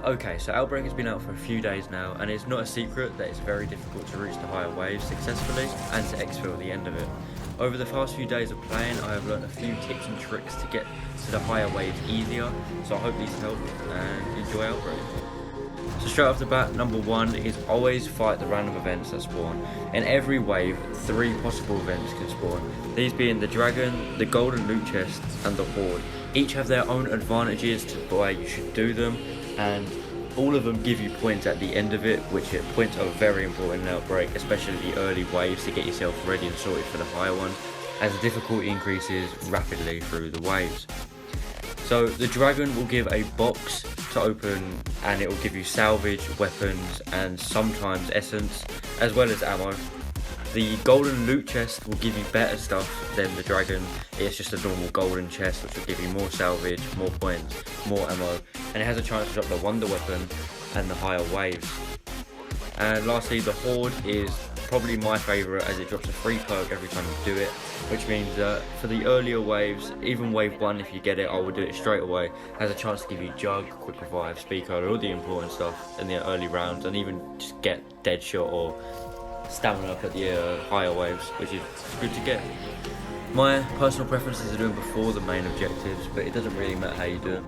Okay, so Outbreak has been out for a few days now, and it's not a secret that it's very difficult to reach the higher waves successfully and to exfil at the end of it. Over the past few days of playing, I have learned a few tips and tricks to get to the higher waves easier, so I hope these help and enjoy Outbreak. So straight off the bat, number one is always fight the random events that spawn. In every wave, 3 possible events can spawn, these being the Dragon, the Golden Loot Chest, and the Horde. Each have their own advantages to why you should do them, and all of them give you points at the end of it, which points are very important in Outbreak, especially the early waves to get yourself ready and sorted for the higher ones, as the difficulty increases rapidly through the waves. So the Dragon will give a box to open, and it will give you salvage, weapons, and sometimes essence, as well as ammo. The Golden Loot Chest will give you better stuff than the Dragon. It's just a normal golden chest which will give you more salvage, more points, more ammo, and it has a chance to drop the Wonder Weapon and the higher waves. And lastly, the Horde is probably my favourite, as it drops a free perk every time you do it, which means that for the earlier waves, even wave 1 if you get it, I will do it straight away, has a chance to give you Jug, Quick Revive, Speed Code, all the important stuff in the early rounds, and even just get Deadshot or stamina up at the higher waves, which is good to get. My personal preference is to do them before the main objectives, but it doesn't really matter how you do it.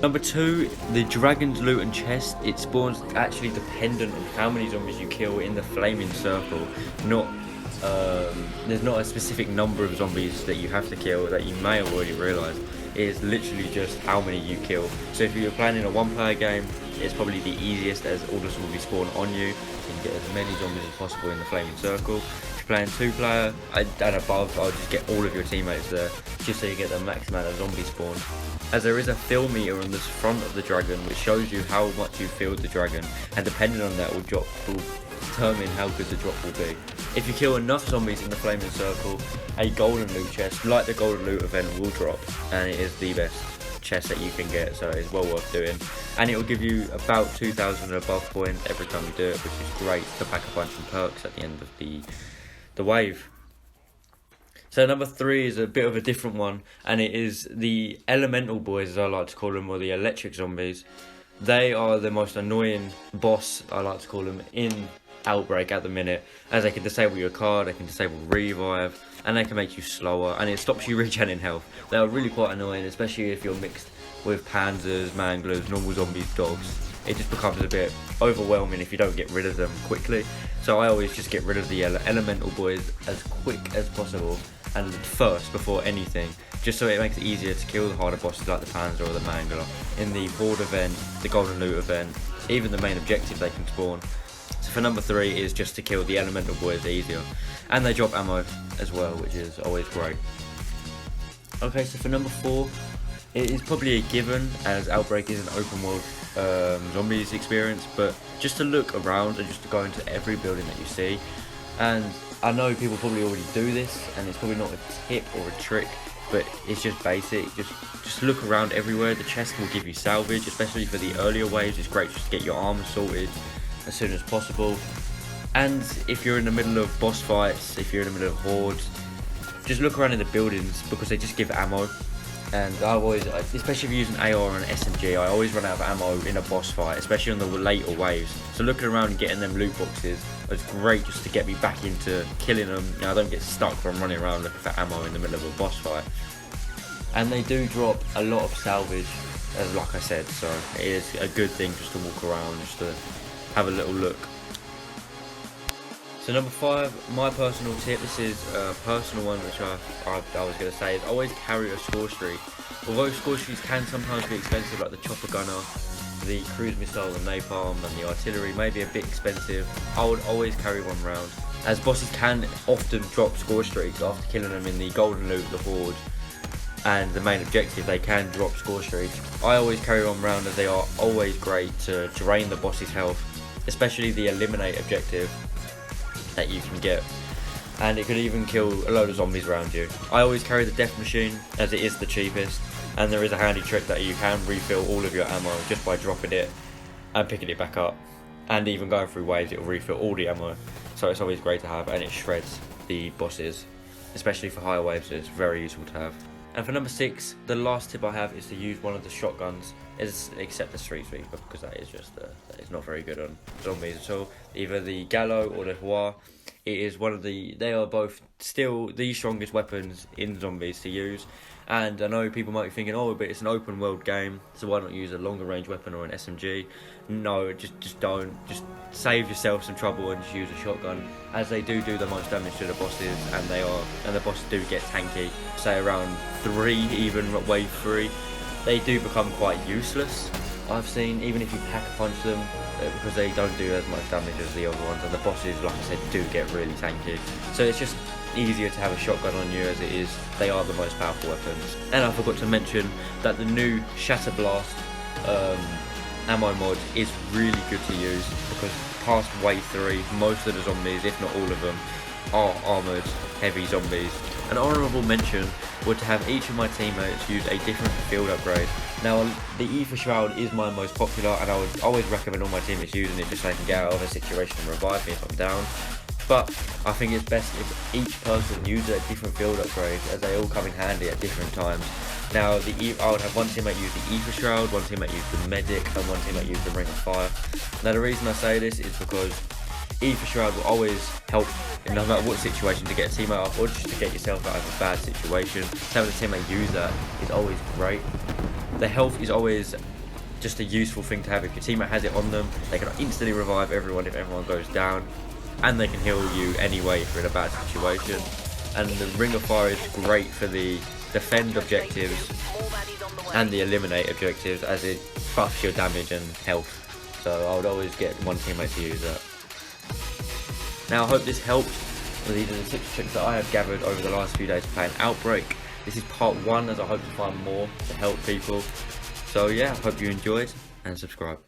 Number 2, the Dragon's Loot and Chest. It spawns actually dependent on how many zombies you kill in the flaming circle. There's not a specific number of zombies that you have to kill that you may have already realised. It is literally just how many you kill. So if you're planning a 1-player game, it's probably the easiest, as all of them will be spawned on you. You can get as many zombies as possible in the flaming circle. If you're playing 2-player and above, I'll just get all of your teammates there, just so you get the max amount of zombies spawned. As there is a fill meter on the front of the Dragon which shows you how much you filled the Dragon, and depending on that will determine how good the drop will be. If you kill enough zombies in the flaming circle, a golden loot chest like the golden loot event will drop, and it is the best chest that you can get, so it's well worth doing, and it will give you about 2,000 and above points every time you do it, which is great to pack a bunch of perks at the end of the wave. So number 3 is a bit of a different one, and it is the elemental boys, as I like to call them, or the electric zombies. They are the most annoying boss, I like to call them, in Outbreak at the minute, as they can disable your card, they can disable revive, and they can make you slower, and it stops you regenerating health. They are really quite annoying, especially if you're mixed with panzers, manglers, normal zombies, dogs. It just becomes a bit overwhelming if you don't get rid of them quickly. So I always just get rid of the elemental boys as quick as possible, and first before anything, just so it makes it easier to kill the harder bosses like the panzer or the mangler. In the Horde event, the golden loot event, even the main objective they can spawn. So for number 3 is just to kill the elemental boys easier, and they drop ammo as well, which is always great. Okay, so for number 4, it is probably a given, as Outbreak is an open world zombies experience, but just to look around and just to go into every building that you see. And I know people probably already do this, and it's probably not a tip or a trick, but it's just basic. Just look around everywhere. The chest will give you salvage, especially for the earlier waves. It's great just to get your armor sorted as soon as possible. And if you're in the middle of boss fights, if you're in the middle of hordes, just look around in the buildings, because they just give ammo. And I always, especially if you're using AR and SMG, I always run out of ammo in a boss fight, especially on the later waves. So looking around and getting them loot boxes is great, just to get me back into killing them. I don't get stuck from running around looking for ammo in the middle of a boss fight. And they do drop a lot of salvage, as like I said, so it is a good thing just to walk around, just to have a little look. So number 5, my personal tip, this is a personal one which I was going to say, is always carry a score streak. Although score streaks can sometimes be expensive, like the chopper gunner, the cruise missile, the napalm and the artillery may be a bit expensive, I would always carry one round, as bosses can often drop score streaks after killing them in the golden loot, the horde and the main objective. They can drop score streaks. I always carry one round, as they are always great to drain the boss's health, especially the eliminate objective that you can get, and it could even kill a load of zombies around you. I always carry the death machine, as it is the cheapest, and there is a handy trick that you can refill all of your ammo just by dropping it and picking it back up, and even going through waves it will refill all the ammo, so it's always great to have, and it shreds the bosses, especially for higher waves. So it's very useful to have. And for number 6, the last tip I have is to use one of the shotguns, except the street sweeper, because that is not very good on zombies at all. Either the Gallo or the Horde. They are both still the strongest weapons in zombies to use. And I know people might be thinking, oh, but it's an open world game, so why not use a longer range weapon or an SMG? No, just don't. Just save yourself some trouble and just use a shotgun, as they do the most damage to the bosses, and the bosses do get tanky. Say around 3, even wave 3, they do become quite useless. I've seen, even if you pack a punch them, because they don't do as much damage as the other ones, and the bosses, like I said, do get really tanky. So it's just easier to have a shotgun on you, as it is, they are the most powerful weapons. And I forgot to mention that the new Shatter Blast ammo mod is really good to use, because past wave 3, most of the zombies, if not all of them, are armoured heavy zombies. An honourable mention would to have each of my teammates use a different field upgrade. Now, the Ether Shroud is my most popular, and I would always recommend all my teammates using it just so they can get out of a situation and revive me if I'm down. But I think it's best if each person uses a different field upgrade, as they all come in handy at different times. Now, I would have one teammate use the Ether Shroud, one teammate use the Medic, and one teammate use the Ring of Fire. Now, the reason I say this is because Ether Shroud will always help in no matter what situation to get a teammate up, or just to get yourself out of a bad situation. So having a teammate use that is always great. The health is always just a useful thing to have. If your teammate has it on them, they can instantly revive everyone if everyone goes down, and they can heal you anyway if you're in a bad situation. And the Ring of Fire is great for the defend objectives and the eliminate objectives, as it buffs your damage and health. So I would always get one teammate to use that. Now, I hope this helped. These are the 6 tricks that I have gathered over the last few days playing Outbreak. This is part 1, as I hope to find more to help people. So yeah, I hope you enjoyed, and subscribe.